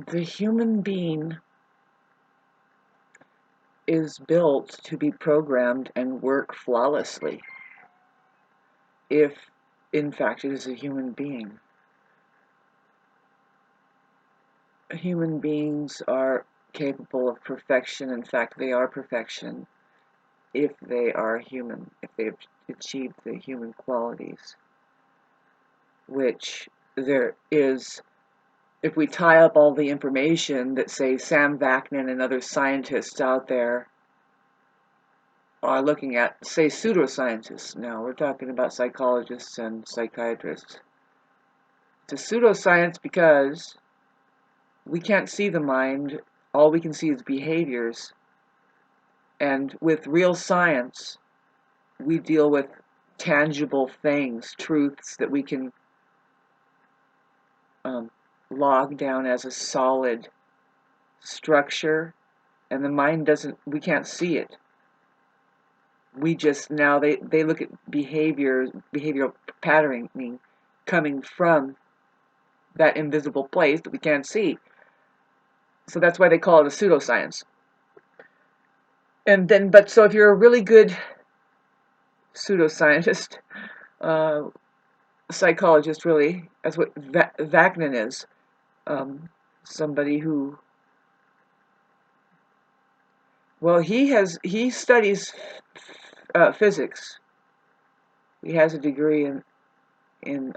The human being is built to be programmed and work flawlessly, if in fact it is a human being. Human beings are capable of perfection. In fact, they are perfection if they are human, if they've achieved the human qualities, which there is. If we tie up all the information that, say, Sam Vaknin and other scientists out there are looking at, say, pseudoscientists now, we're talking about psychologists and psychiatrists. It's a pseudoscience because we can't see the mind, all we can see is behaviors. And with real science, we deal with tangible things, truths that we can log down as a solid structure, and the mind doesn't, we can't see it. We just, now they look at behavioral patterning coming from that invisible place that we can't see. So that's why they call it a pseudoscience. And then, but so if you're a really good pseudoscientist, psychologist, really, that's what Vaknin is, somebody who, well, he studies physics. He has a degree in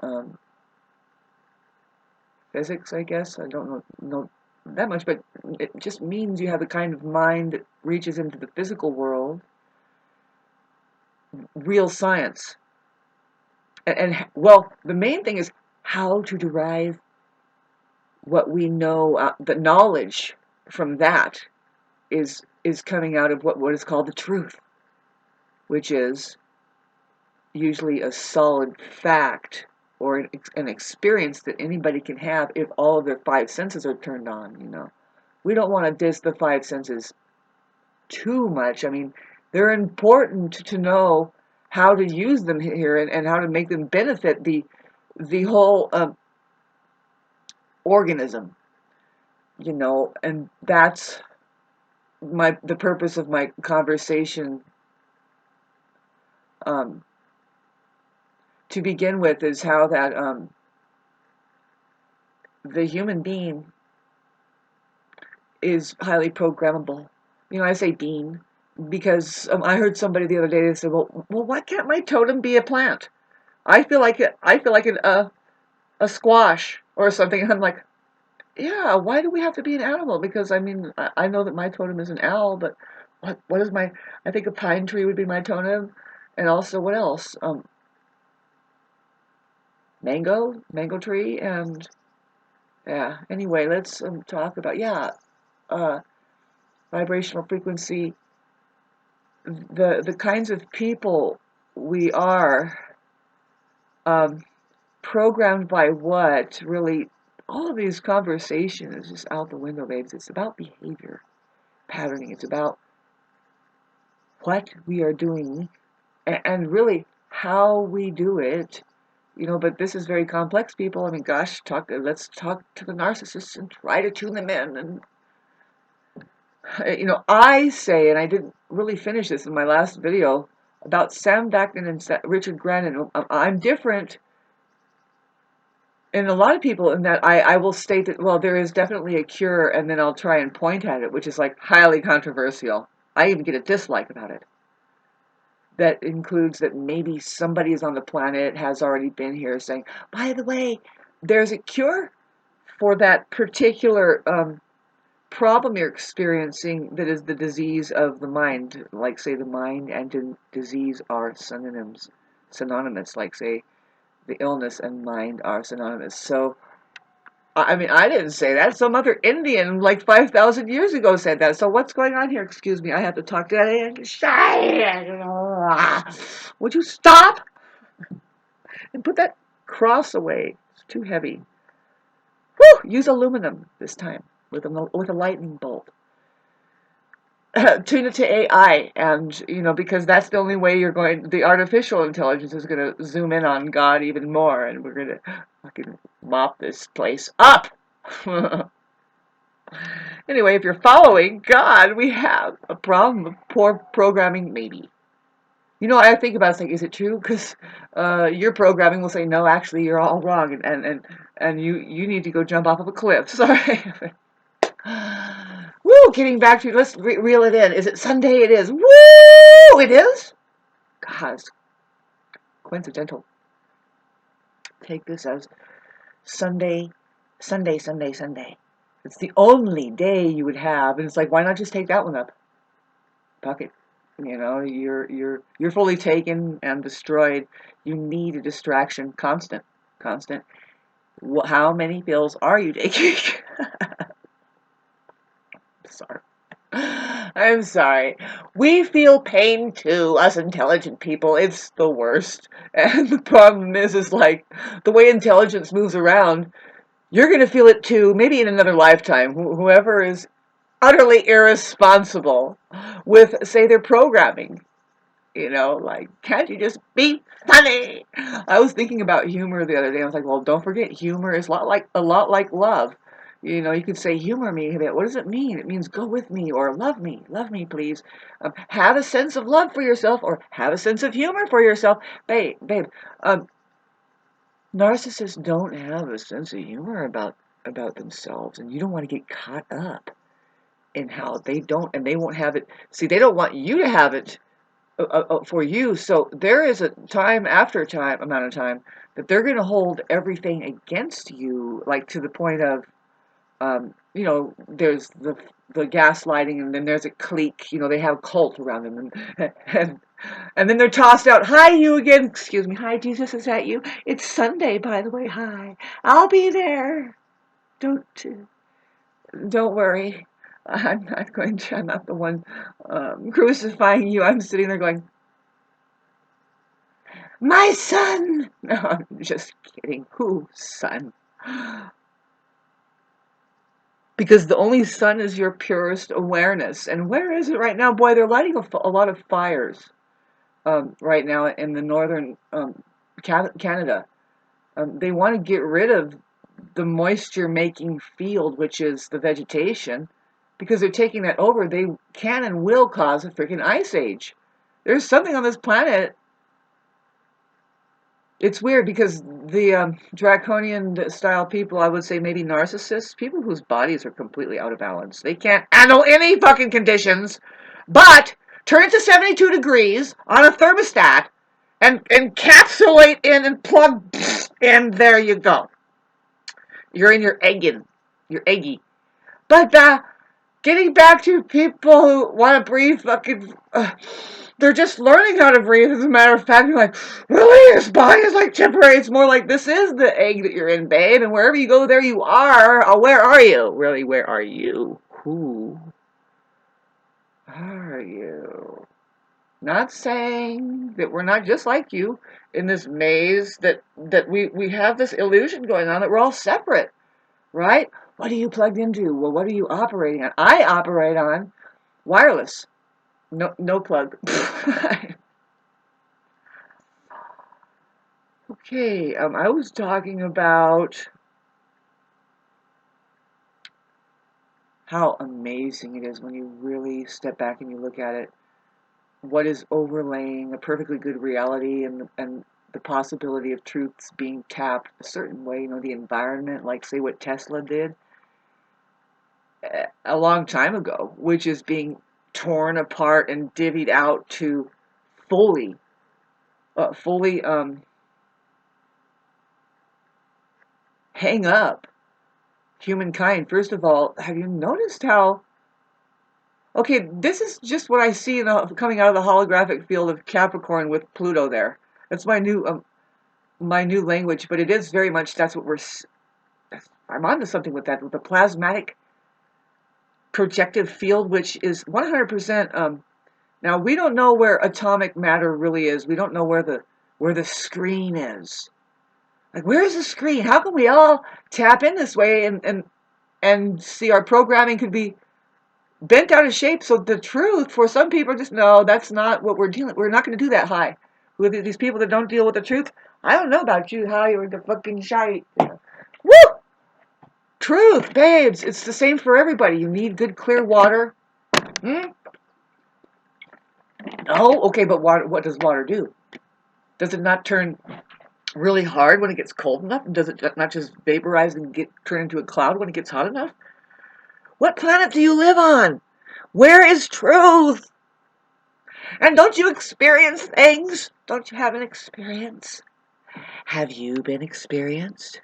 physics, I guess. I don't know that much, but it just means you have the kind of mind that reaches into the physical world, real science. And well, the main thing is how to derive what we know, the knowledge from that is coming out of what is called the truth, which is usually a solid fact or an experience that anybody can have if all of their five senses are turned on, you know. We don't want to diss the five senses too much. I mean, they're important to know how to use them here and how to make them benefit the whole organism, you know. And that's the purpose of my conversation to begin with, is how that the human being is highly programmable. You know, I say being because I heard somebody the other day, they said, well, why can't my totem be a plant? I feel like a squash or something. And I'm like, yeah, why do we have to be an animal? Because I mean, I know that my totem is an owl, but what is my? I think a pine tree would be my totem, and also what else? Mango tree, and yeah. Anyway, let's talk about vibrational frequency. The kinds of people we are, programmed by what, really, all of these conversations is just out the window, babes. It's about behavior patterning. It's about what we are doing and really how we do it, you know. But this is very complex, people. I mean, gosh, let's talk to the narcissists and try to tune them in. And you know, I say, and I didn't really finish this in my last video about Sam Vaknin and Richard Grannon, I'm different in a lot of people in that I will state that, well, there is definitely a cure, and then I'll try and point at it, which is like highly controversial. I even get a dislike about it. That includes that maybe somebody is on the planet, has already been here, saying, by the way, there's a cure for that particular problem you're experiencing, that is the disease of the mind. Like, say, the mind and disease are synonymous. Like, say, the illness and mind are synonymous. So, I mean, I didn't say that. Some other Indian, like 5,000 years ago, said that. So what's going on here? Excuse me, I have to talk to that. Would you stop and put that cross away? It's too heavy. Whew, use aluminum this time with a lightning bolt. Tune it to AI, and you know, because that's the only way the artificial intelligence is going to zoom in on God even more, and we're going to fucking mop this place up. Anyway, if you're following God, we have a problem of poor programming, maybe. You know, I think about it, it's like, is it true? Because your programming will say, no, actually, you're all wrong, and you need to go jump off of a cliff. Sorry. Woo! Getting back to, let's reel it in. Is it Sunday? It is. Woo! It is? God, it's coincidental. Take this as Sunday, Sunday, Sunday, Sunday. It's the only day you would have, and it's like, why not just take that one up? Fuck it. You know, you're fully taken and destroyed. You need a distraction, constant. How many pills are you taking? Sorry. I'm sorry. We feel pain too, us intelligent people. It's the worst. And the problem is like, the way intelligence moves around, you're going to feel it too, maybe in another lifetime. Whoever is utterly irresponsible with, say, their programming. You know, like, can't you just be funny? I was thinking about humor the other day. I was like, well, don't forget, humor is a lot like love. You know, you could say, humor me a bit. What does it mean? It means go with me or love me please. Have a sense of love for yourself or have a sense of humor for yourself. Babe, narcissists don't have a sense of humor about themselves, and you don't want to get caught up in how they don't, and they won't have it. See, they don't want you to have it for you. So there is a time after amount of time that they're going to hold everything against you, like to the point of, you know, there's the gaslighting, and then there's a clique. You know, they have a cult around them, and then they're tossed out. Hi, you again. Excuse me. Hi, Jesus, is that you? It's Sunday, by the way. Hi, I'll be there. Don't worry. I'm not going to. I'm not the one crucifying you. I'm sitting there going, my son! No, I'm just kidding. Whose son? Because the only sun is your purest awareness. And where is it right now? Boy, they're lighting a lot of fires right now in the northern Canada. They want to get rid of the moisture-making field, which is the vegetation, because they're taking that over. They can and will cause a freaking ice age. There's something on this planet. It's weird because the draconian style people, I would say maybe narcissists, people whose bodies are completely out of balance. They can't handle any fucking conditions, but turn it to 72 degrees on a thermostat and encapsulate in and plug in. There you go. You're in your egging. You're eggy. But getting back to people who want to breathe fucking... they're just learning how to breathe. As a matter of fact, you're like, really? This body is like temporary. It's more like, this is the egg that you're in, babe. And wherever you go, there you are. Oh, where are you? Really, where are you? Who are you? Not saying that we're not just like you in this maze, that we have this illusion going on that we're all separate, right? What are you plugged into? Well, what are you operating on? I operate on wireless. No plug. Okay, I was talking about how amazing it is when you really step back and you look at it. What is overlaying a perfectly good reality, and the possibility of truths being tapped a certain way. You know, the environment, like say what Tesla did a long time ago, which is being torn apart and divvied out to fully hang up humankind. First of all, have you noticed how... Okay, this is just what I see coming out of the holographic field of Capricorn with Pluto there. That's my new language, but it is very much, that's what I'm onto something with that, with the plasmatic projective field, which is 100%. Now, we don't know where atomic matter really is. We don't know where the screen is. Like, where's the screen? How can we all tap in this way and see our programming could be bent out of shape? So the truth, for some people, just, no, that's not what we're dealing. We're not going to do that high. With these people that don't deal with the truth, I don't know about you, how you're the fucking shite. Woo! Truth, babes. It's the same for everybody. You need good, clear water. Hmm? No? Okay, but water, what does water do? Does it not turn really hard when it gets cold enough? And does it not just vaporize and turn into a cloud when it gets hot enough? What planet do you live on? Where is truth? And don't you experience things? Don't you have an experience? Have you been experienced?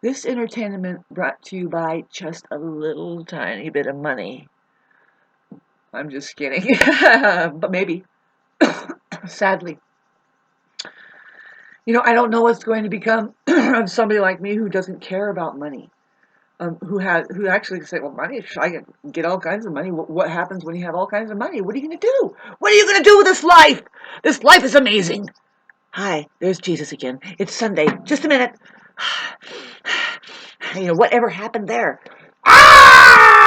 This entertainment brought to you by just a little tiny bit of money. I'm just kidding. But maybe. Sadly. You know, I don't know what's going to become of somebody like me who doesn't care about money. Who actually say, well, money, I can get all kinds of money. What happens when you have all kinds of money? What are you going to do? What are you going to do with this life? This life is amazing. Hi, there's Jesus again. It's Sunday. Just a minute. You know, whatever happened there?